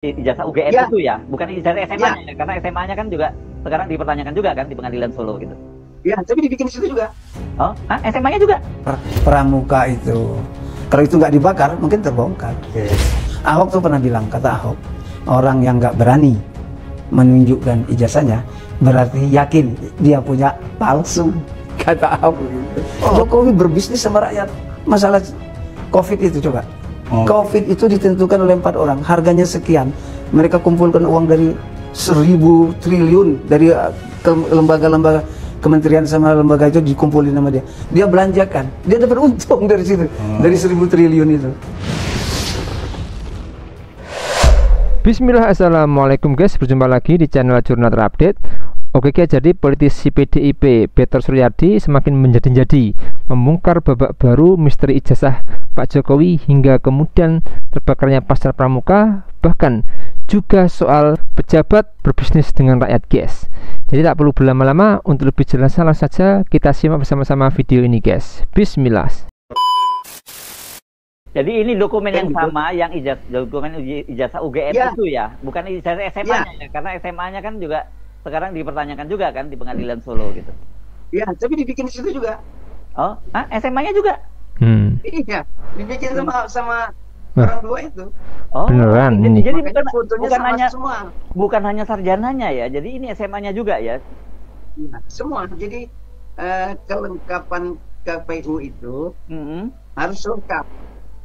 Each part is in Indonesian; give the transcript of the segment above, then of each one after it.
Ijazah UGM Ya, itu ya, bukan ijazah ya, SMA-nya ya, karena SMA-nya kan juga sekarang dipertanyakan juga kan di pengadilan Solo gitu. ya, tapi dibikin di situ juga. Oh, SMA-nya juga? Pramuka itu, kalau itu nggak dibakar mungkin terbongkar. Ahok tuh pernah bilang, kata Ahok, orang yang nggak berani menunjukkan ijazahnya berarti yakin dia punya palsu, kata Ahok. Jokowi berbisnis sama rakyat. Masalah COVID itu coba. COVID itu ditentukan oleh 4 orang, harganya sekian. Mereka kumpulkan uang dari 1.000 triliun dari lembaga-lembaga kementerian sama lembaga itu dikumpulin sama dia. Dia belanjakan, dia dapat untung dari situ, dari 1.000 triliun itu. Bismillah, assalamualaikum guys, berjumpa lagi di channel Jurnal Terupdate. Oke guys, jadi politisi PDIP Peter Suryadi semakin menjadi-jadi membongkar babak baru misteri ijazah Pak Jokowi hingga kemudian terbakarnya pasar pramuka, bahkan juga soal pejabat berbisnis dengan rakyat guys. Jadi tak perlu berlama-lama, untuk lebih jelas langsung saja kita simak bersama-sama video ini guys. Bismillah. Jadi ini dokumen yang sama, yang dokumen ijazah UGM Ya. itu ya, bukan ijazah SMA-nya ya, karena SMA-nya kan juga sekarang dipertanyakan juga kan di pengadilan Solo gitu. Ya, tapi dibikin di situ juga. Oh, SMA-nya juga? Iya, dibikin sama orang dua itu. Oh, Beneran ini. Jadi Makanya fotonya bukan sama hanya semua. bukan hanya sarjananya ya, jadi ini SMA-nya juga ya. Ya, semua. Jadi kelengkapan KPU itu harus lengkap.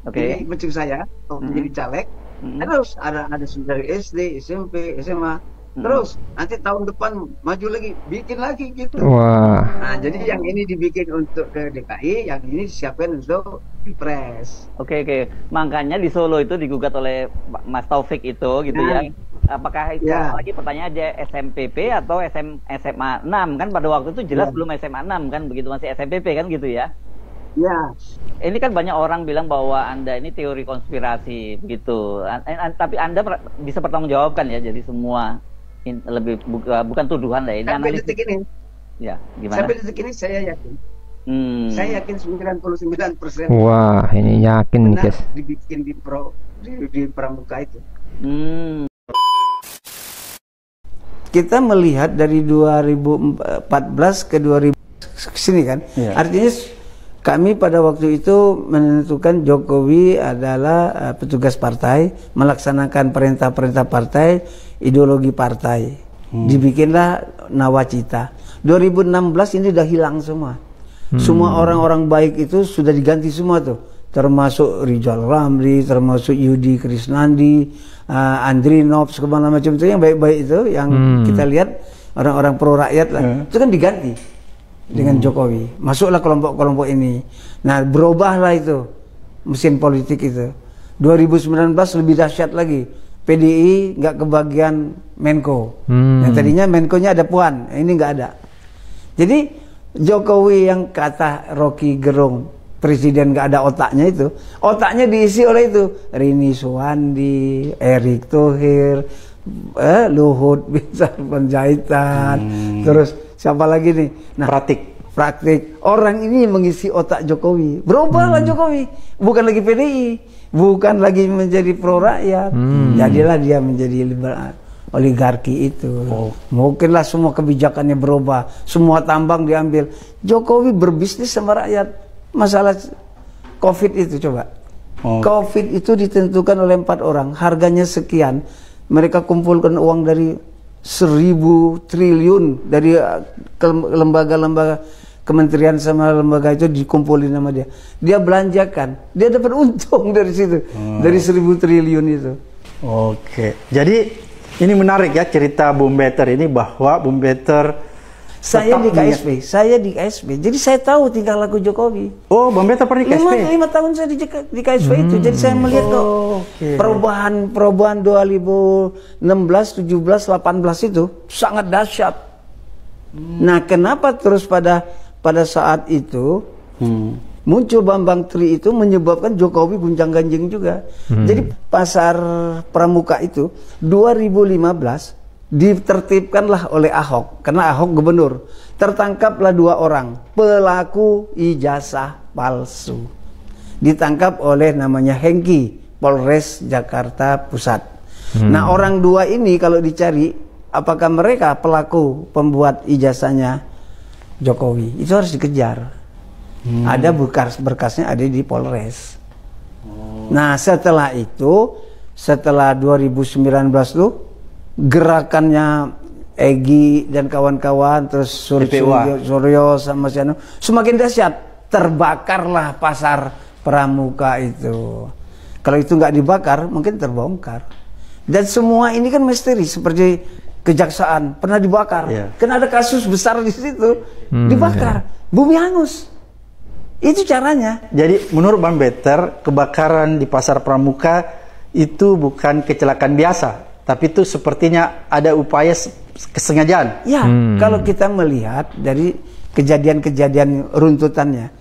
Oke. Jadi maksud saya, kalau menjadi caleg, terus ada dari SD, SMP, SMA, terus nanti tahun depan maju lagi, bikin lagi gitu. Wah, Nah, jadi yang ini dibikin untuk ke DKI, yang ini disiapkan untuk Pilpres. Oke. Makanya di Solo itu digugat oleh Mas Taufik itu gitu Nah. ya. Apakah itu Ya. lagi pertanyaan aja SMPP atau SMA 6 kan pada waktu itu jelas Ya. belum SMA 6 kan, begitu masih SMPP kan gitu ya. Ya, Ini kan banyak orang bilang bahwa Anda ini teori konspirasi begitu. Tapi Anda bisa bertanggungjawabkan ya, jadi semua lebih bukan tuduhan lah ini sampai analisis. detik ini, Ya, gimana? sampai detik ini saya yakin. Saya yakin 99% wah ini yakin nih benar guys. dibikin di pramuka itu. Kita melihat dari 2014 ke 2000 ke sini kan, artinya kami pada waktu itu menentukan Jokowi adalah petugas partai, melaksanakan perintah-perintah partai, ideologi partai. Dibikinlah nawacita. 2016 ini udah hilang semua. Semua orang-orang baik itu sudah diganti semua tuh, termasuk Rizal Ramli, termasuk Yudi Krisnandi, Andrinov, segala macam itu yang baik-baik itu, yang kita lihat orang-orang pro rakyat lah, itu kan diganti dengan Jokowi. Masuklah kelompok-kelompok ini. Nah, berubahlah itu mesin politik itu. 2019 lebih dahsyat lagi. PDI nggak kebagian Menko. Yang tadinya Menko-nya ada Puan, ini nggak ada. Jadi Jokowi yang kata Rocky Gerung, presiden nggak ada otaknya itu, otaknya diisi oleh itu Rini Suwandi, Erick Thohir, Luhut Binsar Panjaitan, terus siapa lagi nih? Nah, praktik. Orang ini mengisi otak Jokowi. Berubahlah Jokowi, bukan lagi PDI, bukan lagi menjadi pro rakyat. Jadilah dia menjadi liberal, oligarki itu. Mungkinlah semua kebijakannya berubah, semua tambang diambil. Jokowi berbisnis sama rakyat. Masalah COVID itu coba. COVID itu ditentukan oleh 4 orang, harganya sekian. Mereka kumpulkan uang dari 1.000 triliun dari lembaga-lembaga kementerian sama lembaga itu dikumpulin sama dia. Dia belanjakan, dia dapat untung dari situ, dari 1.000 triliun itu. Oke, jadi ini menarik ya cerita Bung Better ini, bahwa Bung Better Saya di KSP, jadi saya tahu tingkah laku Jokowi. Oh, Bung Better pernah di KSP? 5 tahun saya di KSP itu, jadi saya melihat kok perubahan 2016, 17, 18 itu sangat dahsyat. Nah, kenapa terus pada saat itu muncul Bambang Tri itu menyebabkan Jokowi gunjang-ganjing juga. Jadi pasar pramuka itu 2015 ditertibkanlah oleh Ahok, karena Ahok gubernur. Tertangkaplah 2 orang pelaku ijazah palsu. Ditangkap oleh namanya Hengki, Polres Jakarta Pusat. Nah, orang dua ini kalau dicari, apakah mereka pelaku pembuat ijazahnya Jokowi? Itu harus dikejar. Ada berkasnya ada di Polres. Nah, setelah itu, setelah 2019 tuh gerakannya Egy dan kawan-kawan, terus Suryo sama Siano semakin dahsyat, terbakarlah pasar Pramuka itu. Kalau itu nggak dibakar, mungkin terbongkar. Dan semua ini kan misteri, seperti kejaksaan pernah dibakar, kan ada kasus besar di situ, dibakar, bumi hangus. Itu caranya. Jadi menurut Bang Better, kebakaran di pasar Pramuka itu bukan kecelakaan biasa, tapi itu sepertinya ada upaya kesengajaan. Ya, kalau kita melihat dari kejadian-kejadian runtutannya,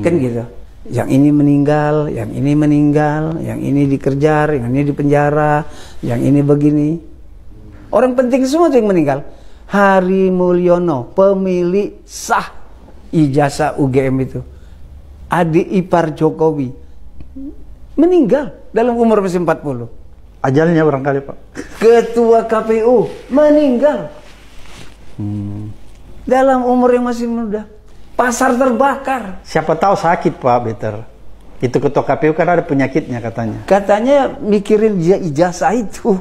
kan gitu. Yang ini meninggal, yang ini meninggal, yang ini dikejar, yang ini dipenjara, yang ini begini. Orang penting semua tuh yang meninggal. Hari Mulyono, pemilik sah ijazah UGM itu, adik ipar Jokowi, meninggal dalam umur masih 40. Ajalnya barangkali, Pak. Ketua KPU meninggal dalam umur yang masih muda. Pasar terbakar. Siapa tahu sakit, Pak Better. Itu ketua KPU kan ada penyakitnya katanya. Katanya mikirin dia ijazah itu.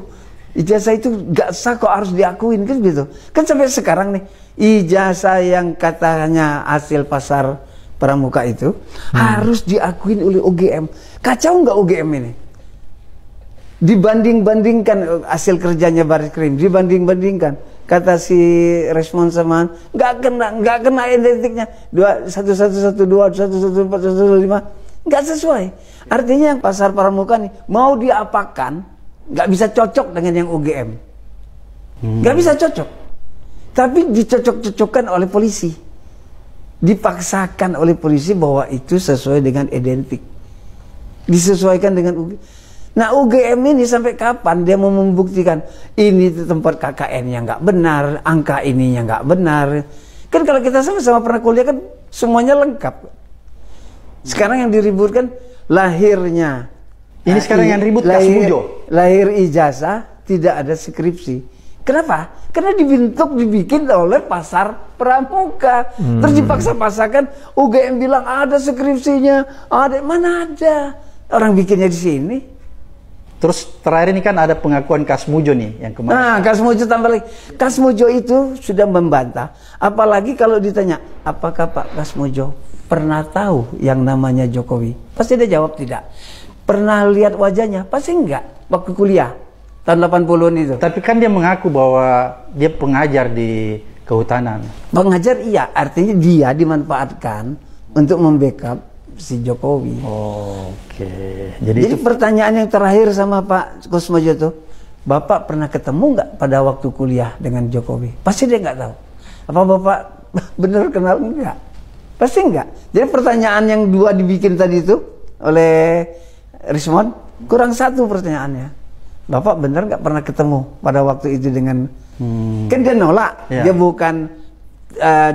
Ijazah itu gak sah kok, harus diakuin kan gitu. Kan sampai sekarang nih, ijazah yang katanya hasil pasar Pramuka itu harus diakuin oleh UGM. Kacau nggak UGM ini? Dibanding-bandingkan hasil kerjanya Baris Krim, dibanding-bandingkan. Kata si responsaman, nggak kena identiknya 1112, 1114, 1115, nggak sesuai. Artinya yang pasar Pramuka nih mau diapakan, nggak bisa cocok dengan yang UGM, nggak bisa cocok. Tapi dicocok-cocokkan oleh polisi, dipaksakan oleh polisi bahwa itu sesuai dengan identik, disesuaikan dengan UGM. Nah, UGM ini sampai kapan dia mau membuktikan ini tempat KKN-nya nggak benar, angka ininya nggak benar. Kan kalau kita sama-sama pernah kuliah kan semuanya lengkap. Sekarang yang diributkan lahirnya. Ini sekarang yang ribut Kasmujo. Lahir ijazah tidak ada skripsi. Kenapa? Karena dibikin oleh pasar Pramuka. Terus dipaksa-paksakan, UGM bilang ada skripsinya, ada, mana ada? Orang bikinnya di sini. Terus terakhir ini kan ada pengakuan Kasmujo nih yang kemarin. Nah, Kasmujo tambah lagi. Kasmujo itu sudah membantah. Apalagi kalau ditanya, apakah Pak Kasmujo pernah tahu yang namanya Jokowi? Pasti dia jawab tidak. Pernah lihat wajahnya? Pasti enggak. Waktu kuliah tahun 80-an itu. Tapi kan dia mengaku bahwa dia pengajar di kehutanan. Pengajar iya, artinya dia dimanfaatkan untuk membackup si Jokowi. Oke. Jadi pertanyaan yang terakhir sama Pak Kasmujo itu, Bapak pernah ketemu nggak pada waktu kuliah dengan Jokowi? Pasti dia nggak tahu. Apa Bapak benar kenal enggak? Pasti enggak. Jadi pertanyaan yang dua dibikin tadi itu oleh Rismon, kurang satu pertanyaannya. Bapak benar nggak pernah ketemu pada waktu itu dengan kan dia nolak. Dia bukan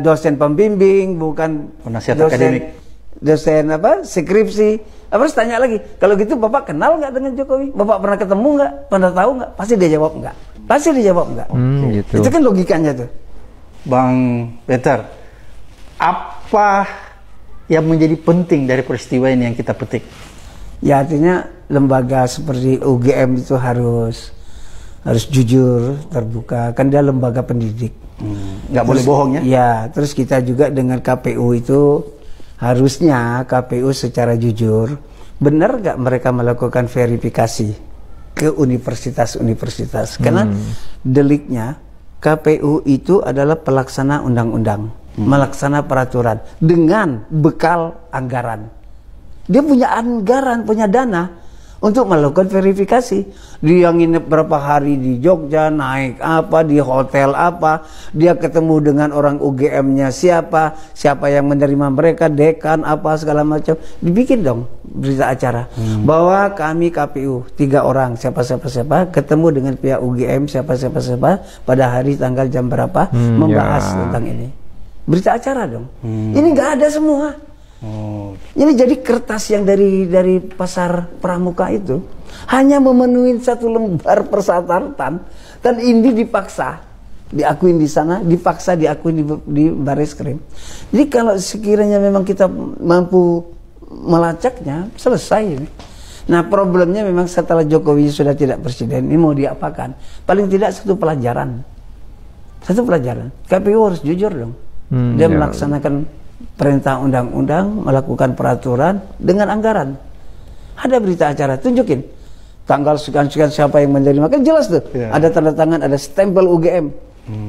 dosen pembimbing, bukan penasihat akademik, dosen apa skripsi. Terus tanya lagi, kalau gitu Bapak kenal nggak dengan Jokowi? Bapak pernah ketemu nggak? Pernah tahu nggak? Pasti dia jawab nggak. Pasti dia jawab nggak. Gitu. Itu kan logikanya tuh. Bang Better, apa yang menjadi penting dari peristiwa ini yang kita petik? Ya artinya lembaga seperti UGM itu harus jujur, terbuka. Kan dia lembaga pendidik. Nggak boleh bohong ya? Ya, terus kita juga dengan KPU itu harusnya KPU secara jujur, benar nggak mereka melakukan verifikasi ke universitas-universitas? Karena deliknya KPU itu adalah pelaksana undang-undang, melaksana peraturan dengan bekal anggaran. Dia punya anggaran, punya dana untuk melakukan verifikasi. Dia nginep berapa hari di Jogja, naik apa, di hotel apa, dia ketemu dengan orang UGM-nya siapa yang menerima mereka, dekan apa segala macam. Dibikin dong berita acara bahwa kami KPU 3 orang siapa ketemu dengan pihak UGM siapa pada hari tanggal jam berapa membahas tentang ini. Berita acara dong. Ini nggak ada semua. Ini jadi kertas yang dari pasar pramuka itu hanya memenuhi 1 lembar persyaratan, dan ini dipaksa diakuin di sana, dipaksa diakuin di Bareskrim. Jadi kalau sekiranya memang kita mampu melacaknya, selesai ini. Nah, problemnya memang setelah Jokowi sudah tidak presiden, ini mau diapakan? Paling tidak satu pelajaran. KPU harus jujur dong. Dia melaksanakan perintah undang-undang, melakukan peraturan dengan anggaran. Ada berita acara, tunjukin tanggal sekian-sekian siapa yang menerima, kan jelas tuh. Ada tanda tangan, ada stempel UGM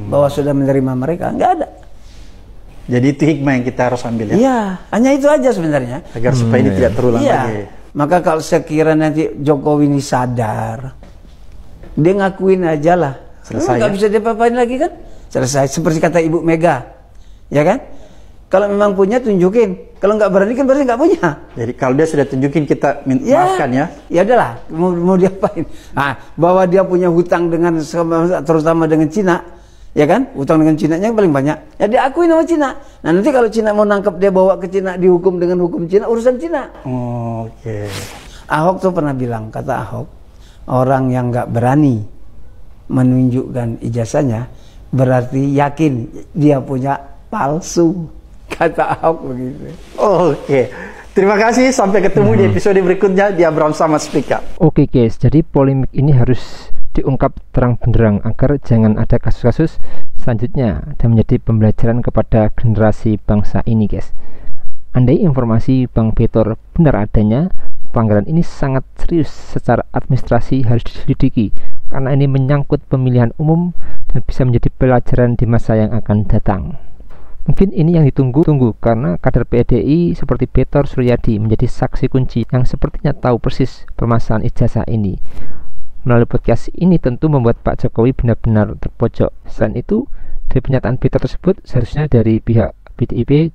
bahwa sudah menerima mereka. Nggak ada. Jadi itu hikmah yang kita harus ambil ya. Iya, hanya itu aja sebenarnya. Agar supaya ini tidak terulang lagi. Maka kalau sekira nanti Jokowi ini sadar, dia ngakuin aja lah. Selesai. Nggak bisa diapa-apain lagi kan? Selesai. Seperti kata Ibu Mega, ya kan? Kalau memang punya, tunjukin. Kalau nggak berani kan berarti nggak punya. Jadi kalau dia sudah tunjukin, kita maafkan ya. Ya adalah, mau diapain? Nah, bahwa dia punya hutang dengan, terutama dengan Cina, ya kan? Hutang dengan Cina yang paling banyak. Ya diakui sama Cina. Nah, nanti kalau Cina mau nangkep dia, bawa ke Cina, dihukum dengan hukum Cina, urusan Cina. Oke. Ahok tuh pernah bilang, kata Ahok, orang yang nggak berani menunjukkan ijazahnya berarti yakin dia punya palsu. Kata Ahok begitu. Oke. Terima kasih, sampai ketemu di episode berikutnya di Abraham Samad Speak Up. Oke guys, jadi polemik ini harus diungkap terang benderang agar jangan ada kasus-kasus selanjutnya dan menjadi pembelajaran kepada generasi bangsa ini guys. Andai informasi Bang Betor benar adanya, pelanggaran ini sangat serius secara administrasi, harus diselidiki karena ini menyangkut pemilihan umum dan bisa menjadi pelajaran di masa yang akan datang. Mungkin ini yang ditunggu-tunggu karena kader PDI seperti Betor Suryadi menjadi saksi kunci yang sepertinya tahu persis permasalahan ijazah ini. Melalui podcast ini tentu membuat Pak Jokowi benar-benar terpojok. Selain itu, dari pernyataan Betor tersebut, seharusnya dari pihak PDIP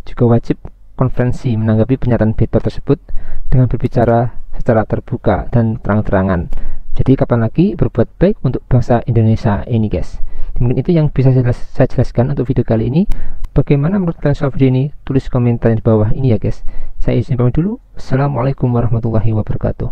juga wajib konferensi menanggapi pernyataan Betor tersebut dengan berbicara secara terbuka dan terang-terangan. Jadi kapan lagi berbuat baik untuk bangsa Indonesia ini guys. Mungkin itu yang bisa saya jelaskan untuk video kali ini. Bagaimana menurut kalian soal video ini? Tulis komentar di bawah ini ya guys. Saya izin pamit dulu. Assalamualaikum warahmatullahi wabarakatuh.